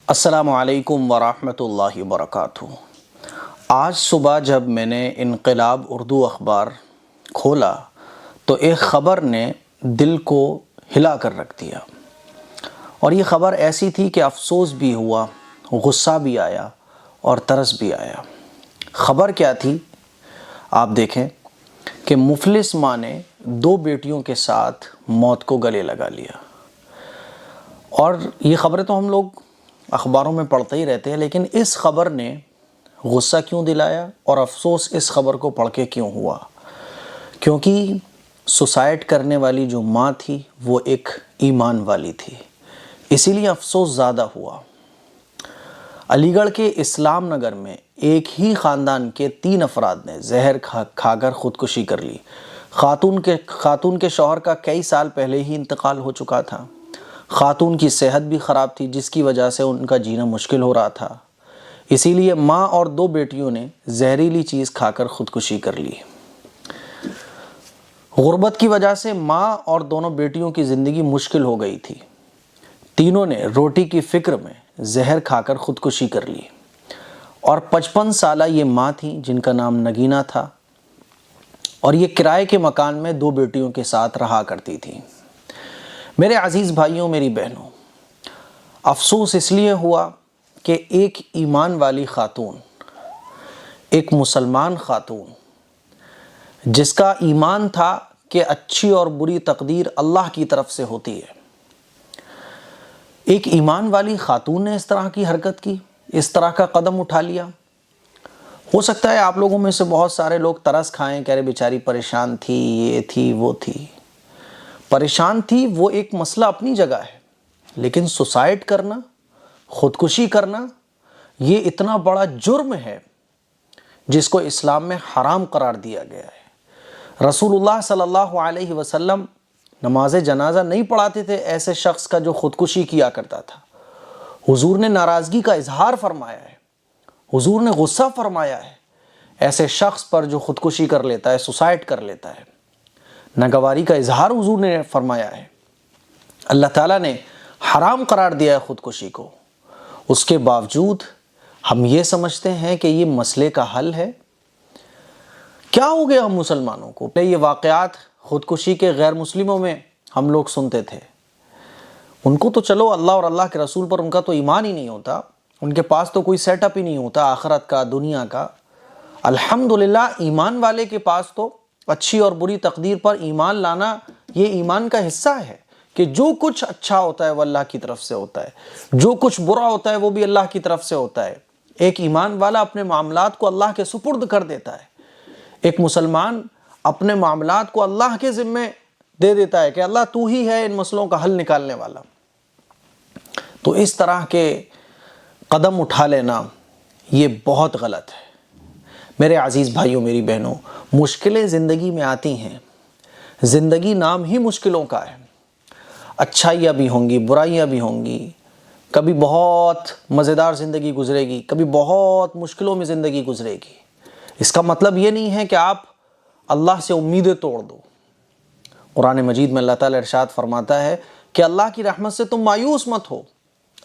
السلام علیکم ورحمۃ اللہ وبرکاتہ۔ آج صبح جب میں نے انقلاب اردو اخبار کھولا تو ایک خبر نے دل کو ہلا کر رکھ دیا، اور یہ خبر ایسی تھی کہ افسوس بھی ہوا، غصہ بھی آیا اور ترس بھی آیا۔ خبر کیا تھی؟ آپ دیکھیں کہ مفلس ماں نے 2 بیٹیوں کے ساتھ موت کو گلے لگا لیا۔ اور یہ خبریں تو ہم لوگ اخباروں میں پڑھتے ہی رہتے ہیں، لیکن اس خبر نے غصہ کیوں دلایا اور افسوس اس خبر کو پڑھ کے کیوں ہوا؟ کیونکہ سوسائڈ کرنے والی جو ماں تھی وہ ایک ایمان والی تھی، اسی لیے افسوس زیادہ ہوا۔ علی گڑھ کے اسلام نگر میں ایک ہی خاندان کے 3 افراد نے زہر کھا کر خودکشی کر لی۔ خاتون کے شوہر کا کئی سال پہلے ہی انتقال ہو چکا تھا۔ خاتون کی صحت بھی خراب تھی، جس کی وجہ سے ان کا جینا مشکل ہو رہا تھا، اسی لیے ماں اور 2 بیٹیوں نے زہریلی چیز کھا کر خودکشی کر لی۔ غربت کی وجہ سے ماں اور دونوں بیٹیوں کی زندگی مشکل ہو گئی تھی۔ تینوں نے روٹی کی فکر میں زہر کھا کر خودکشی کر لی، اور 55 سالہ یہ ماں تھی جن کا نام نگینہ تھا، اور یہ کرائے کے مکان میں 2 بیٹیوں کے ساتھ رہا کرتی تھی۔ میرے عزیز بھائیوں، میری بہنوں، افسوس اس لیے ہوا کہ ایک ایمان والی خاتون، ایک مسلمان خاتون، جس کا ایمان تھا کہ اچھی اور بری تقدیر اللہ کی طرف سے ہوتی ہے، ایک ایمان والی خاتون نے اس طرح کی حرکت کی، اس طرح کا قدم اٹھا لیا۔ ہو سکتا ہے آپ لوگوں میں سے بہت سارے لوگ ترس کھائیں کہ ارے بیچاری پریشان تھی، یہ تھی وہ تھی۔ پریشان تھی وہ ایک مسئلہ اپنی جگہ ہے، لیکن سوسائڈ کرنا، خودکشی کرنا، یہ اتنا بڑا جرم ہے جس کو اسلام میں حرام قرار دیا گیا ہے۔ رسول اللہ صلی اللہ علیہ وسلم نماز جنازہ نہیں پڑھاتے تھے ایسے شخص کا جو خودکشی کیا کرتا تھا۔ حضور نے ناراضگی کا اظہار فرمایا ہے، حضور نے غصہ فرمایا ہے ایسے شخص پر جو خودکشی کر لیتا ہے، سوسائڈ کر لیتا ہے۔ ناگواری کا اظہار حضور نے فرمایا ہے۔ اللہ تعالیٰ نے حرام قرار دیا ہے خودکشی کو، اس کے باوجود ہم یہ سمجھتے ہیں کہ یہ مسئلے کا حل ہے۔ کیا ہو گیا ہم مسلمانوں کو؟ یہ واقعات خودکشی کے غیر مسلموں میں ہم لوگ سنتے تھے، ان کو تو چلو اللہ اور اللہ کے رسول پر ان کا تو ایمان ہی نہیں ہوتا، ان کے پاس تو کوئی سیٹ اپ ہی نہیں ہوتا آخرت کا، دنیا کا۔ الحمدللہ ایمان والے کے پاس تو اچھی اور بری تقدیر پر ایمان لانا یہ ایمان کا حصہ ہے، کہ جو کچھ اچھا ہوتا ہے وہ اللہ کی طرف سے ہوتا ہے، جو کچھ برا ہوتا ہے وہ بھی اللہ کی طرف سے ہوتا ہے۔ ایک ایمان والا اپنے معاملات کو اللہ کے سپرد کر دیتا ہے، ایک مسلمان اپنے معاملات کو اللہ کے ذمے دے دیتا ہے کہ اللہ تو ہی ہے ان مسئلوں کا حل نکالنے والا۔ تو اس طرح کے قدم اٹھا لینا یہ بہت غلط ہے۔ میرے عزیز بھائیوں، میری بہنوں، مشکلیں زندگی میں آتی ہیں، زندگی نام ہی مشکلوں کا ہے۔ اچھائیاں بھی ہوں گی، برائیاں بھی ہوں گی، کبھی بہت مزیدار زندگی گزرے گی، کبھی بہت مشکلوں میں زندگی گزرے گی۔ اس کا مطلب یہ نہیں ہے کہ آپ اللہ سے امیدیں توڑ دو۔ قرآن مجید میں اللہ تعالیٰ ارشاد فرماتا ہے کہ اللہ کی رحمت سے تم مایوس مت ہو۔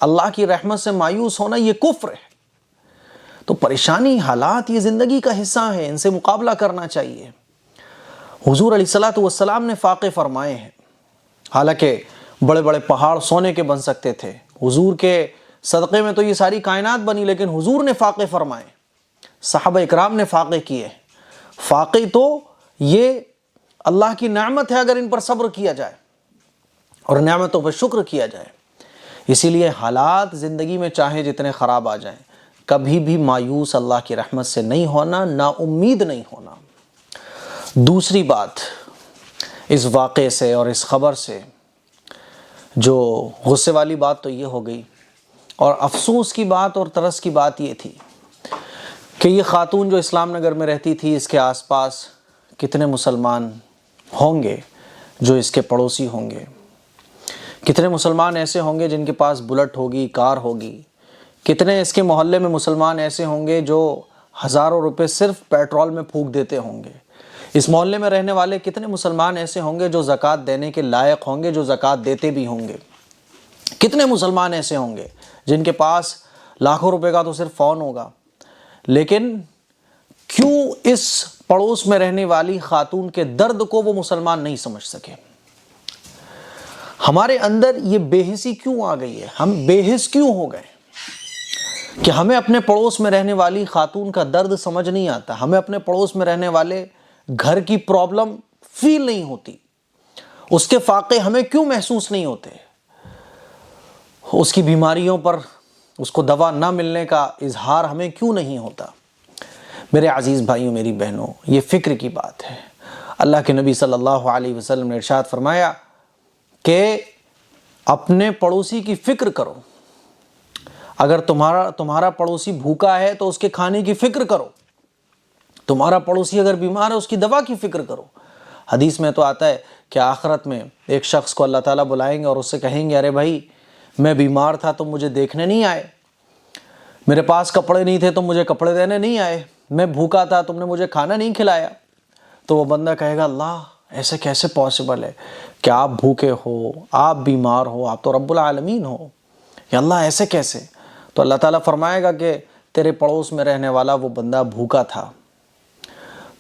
اللہ کی رحمت سے مایوس ہونا یہ کفر ہے۔ تو پریشانی، حالات یہ زندگی کا حصہ ہیں، ان سے مقابلہ کرنا چاہیے۔ حضور علیہ السلام نے فاقے فرمائے ہیں، حالانکہ بڑے بڑے پہاڑ سونے کے بن سکتے تھے، حضور کے صدقے میں تو یہ ساری کائنات بنی، لیکن حضور نے فاقے فرمائے، صحابہ اکرام نے فاقے کیے۔ فاقے تو یہ اللہ کی نعمت ہے اگر ان پر صبر کیا جائے اور نعمتوں پر شکر کیا جائے۔ اسی لیے حالات زندگی میں چاہے جتنے خراب آ جائیں، کبھی بھی مایوس اللہ کی رحمت سے نہیں ہونا، نا امید نہیں ہونا۔ دوسری بات، اس واقعے سے اور اس خبر سے جو غصے والی بات تو یہ ہو گئی، اور افسوس کی بات اور ترس کی بات یہ تھی کہ یہ خاتون جو اسلام نگر میں رہتی تھی، اس کے آس پاس کتنے مسلمان ہوں گے جو اس کے پڑوسی ہوں گے، کتنے مسلمان ایسے ہوں گے جن کے پاس بلٹ ہوگی، کار ہوگی، کتنے اس کے محلے میں مسلمان ایسے ہوں گے جو ہزاروں روپے صرف پیٹرول میں پھونک دیتے ہوں گے۔ اس محلے میں رہنے والے کتنے مسلمان ایسے ہوں گے جو زکوٰۃ دینے کے لائق ہوں گے، جو زکوٰۃ دیتے بھی ہوں گے۔ کتنے مسلمان ایسے ہوں گے جن کے پاس لاکھوں روپے کا تو صرف فون ہوگا، لیکن کیوں اس پڑوس میں رہنے والی خاتون کے درد کو وہ مسلمان نہیں سمجھ سکے؟ ہمارے اندر یہ بے حسی کیوں آ گئی ہے؟ ہم بے حس کیوں ہو گئے کہ ہمیں اپنے پڑوس میں رہنے والی خاتون کا درد سمجھ نہیں آتا، ہمیں اپنے پڑوس میں رہنے والے گھر کی پرابلم فیل نہیں ہوتی، اس کے فاقے ہمیں کیوں محسوس نہیں ہوتے، اس کی بیماریوں پر اس کو دوا نہ ملنے کا اظہار ہمیں کیوں نہیں ہوتا؟ میرے عزیز بھائیوں، میری بہنوں، یہ فکر کی بات ہے۔ اللہ کے نبی صلی اللہ علیہ وسلم نے ارشاد فرمایا کہ اپنے پڑوسی کی فکر کرو، اگر تمہارا پڑوسی بھوکا ہے تو اس کے کھانے کی فکر کرو، تمہارا پڑوسی اگر بیمار ہے اس کی دوا کی فکر کرو۔ حدیث میں تو آتا ہے کہ آخرت میں ایک شخص کو اللہ تعالیٰ بلائیں گے اور اس سے کہیں گے، ارے بھائی میں بیمار تھا تم مجھے دیکھنے نہیں آئے، میرے پاس کپڑے نہیں تھے تم مجھے کپڑے دینے نہیں آئے، میں بھوکا تھا تم نے مجھے کھانا نہیں کھلایا۔ تو وہ بندہ کہے گا، اللہ ایسے کیسے پاسبل ہے کہ آپ بھوکے ہو، آپ بیمار ہو، آپ تو رب العالمین ہو، یا اللہ ایسے کیسے؟ تو اللہ تعالیٰ فرمائے گا کہ تیرے پڑوس میں رہنے والا وہ بندہ بھوکا تھا،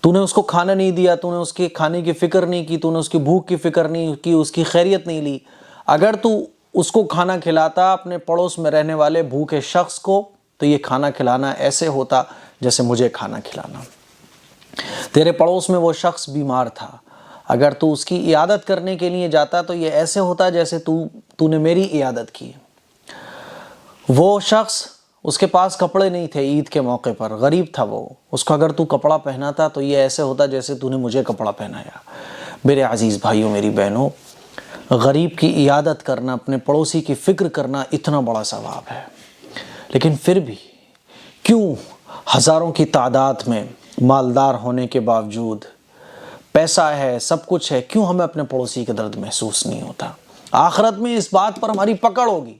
تو نے اس کو کھانا نہیں دیا، تو نے اس کے کھانے کی فکر نہیں کی، تو نے اس کی بھوک کی فکر نہیں کی، اس کی خیریت نہیں لی۔ اگر تو اس کو کھانا کھلاتا اپنے پڑوس میں رہنے والے بھوکے شخص کو، تو یہ کھانا کھلانا ایسے ہوتا جیسے مجھے کھانا کھلانا۔ تیرے پڑوس میں وہ شخص بیمار تھا، اگر تو اس کی عیادت کرنے کے لیے جاتا تو یہ ایسے ہوتا جیسے تو نے میری عیادت کی۔ وہ شخص، اس کے پاس کپڑے نہیں تھے عید کے موقع پر، غریب تھا وہ، اس کو اگر تو کپڑا پہناتا تو یہ ایسے ہوتا جیسے تو نے مجھے کپڑا پہنایا۔ میرے عزیز بھائیوں، میری بہنوں، غریب کی عیادت کرنا، اپنے پڑوسی کی فکر کرنا اتنا بڑا ثواب ہے، لیکن پھر بھی کیوں ہزاروں کی تعداد میں مالدار ہونے کے باوجود، پیسہ ہے، سب کچھ ہے، کیوں ہمیں اپنے پڑوسی کا درد محسوس نہیں ہوتا؟ آخرت میں اس بات پر ہماری پکڑ ہوگی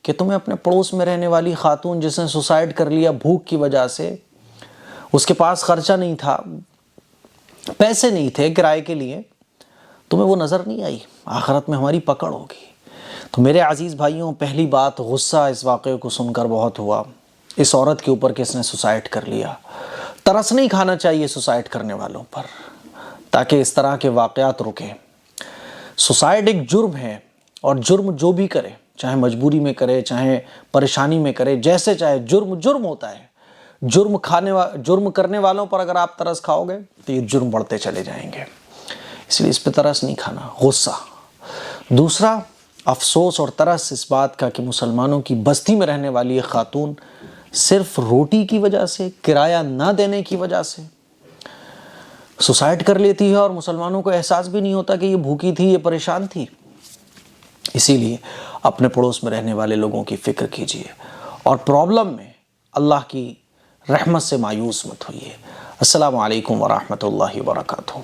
کہ تمہیں اپنے پڑوس میں رہنے والی خاتون جس نے سوسائڈ کر لیا بھوک کی وجہ سے، اس کے پاس خرچہ نہیں تھا، پیسے نہیں تھے کرائے کے لیے، تمہیں وہ نظر نہیں آئی، آخرت میں ہماری پکڑ ہوگی۔ تو میرے عزیز بھائیوں، پہلی بات، غصہ اس واقعے کو سن کر بہت ہوا، اس عورت کے اوپر کہ اس نے سوسائڈ کر لیا۔ ترس نہیں کھانا چاہیے سوسائڈ کرنے والوں پر، تاکہ اس طرح کے واقعات رکیں۔ سوسائڈ ایک جرم ہے، اور جرم جو بھی کرے، چاہے مجبوری میں کرے، چاہے پریشانی میں کرے، جیسے چاہے، جرم ہوتا ہے۔ جرم کرنے والوں پر اگر آپ ترس کھاؤ گے تو یہ جرم بڑھتے چلے جائیں گے، اس لیے اس پہ ترس نہیں کھانا، غصہ۔ دوسرا، افسوس اور ترس اس بات کا کہ مسلمانوں کی بستی میں رہنے والی ایک خاتون صرف روٹی کی وجہ سے، کرایہ نہ دینے کی وجہ سے سوسائڈ کر لیتی ہے، اور مسلمانوں کو احساس بھی نہیں ہوتا کہ یہ بھوکی تھی، یہ پریشان تھی۔ اسی لیے اپنے پڑوس میں رہنے والے لوگوں کی فکر کیجیے، اور پرابلم میں اللہ کی رحمت سے مایوس مت ہوئیے۔ السلام علیکم ورحمۃ اللہ وبرکاتہ۔